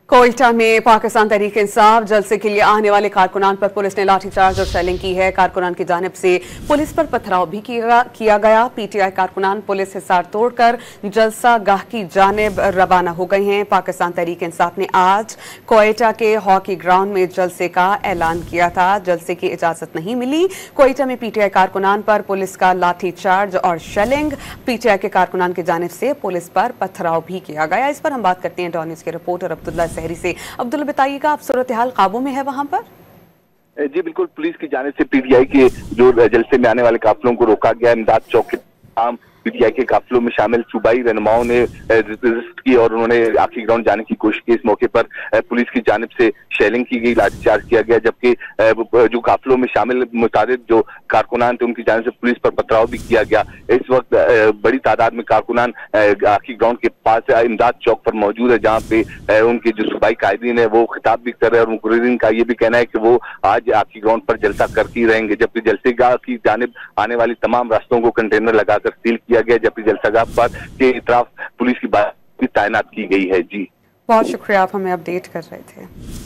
कोयटा में पाकिस्तान तहरीक इंसाफ जलसे के लिए आने वाले कारकुनान पर पुलिस ने लाठीचार्ज और शेलिंग की है। कारकुनान की जानिब से पुलिस पर पथराव भी किया गया। पीटीआई कारकुनान पुलिस हिसार तोड़कर जलसा गाह की जानिब रवाना हो गए हैं। पाकिस्तान तहरीक इंसाफ ने आज कोयटा के हॉकी ग्राउंड में जलसे का ऐलान किया था। जलसे की इजाजत नहीं मिली। कोयटा में पीटीआई कारकुनान पर पुलिस का लाठीचार्ज और शेलिंग। पीटीआई के कारकुनान की जानिब से पुलिस पर पथराव भी किया गया। इस पर हम बात करते हैं डॉन न्यूज़ के रिपोर्टर अब्दुल्ला सहरी से। अब्दुल्ला, बताइएगा, आप सूरत हाल काबू में है वहां पर? जी बिल्कुल, पुलिस की जानिब से पीटीआई के जो जलसे में आने वाले काफिलों को रोका गया। इमदाद चौक के तमाम पीटीआई के काफिलों में शामिल सूबाई रहनुमाओं ने रेजिस्ट की और उन्होंने आखिरी ग्राउंड जाने की कोशिश की। इस मौके पर पुलिस की जानिब से शेलिंग की गई, लाठीचार्ज किया गया, जबकि जो काफिलों में शामिल मुतारिद जो कारकुनान थे उनकी जानिब से पुलिस पर पथराव भी किया गया। इस वक्त बड़ी तादाद में कारकुनान आखिरी ग्राउंड के पास इमदाद चौक पर मौजूद है, जहाँ पे उनके जो सूबाई कायदीन है वो खिताब भी कर रहे हैं और मुकर्रिरीन का ये भी कहना है कि वो आज आखिरी ग्राउंड पर जलसा करते ही रहेंगे। जबकि जलसेगाह की जानिब आने वाली तमाम रास्तों को कंटेनर लगाकर सील किया गया, जबकि जलसागाह पर के इतराफ पुलिस की बात भी तैनात की गई है। जी बहुत शुक्रिया, आप हमें अपडेट कर रहे थे।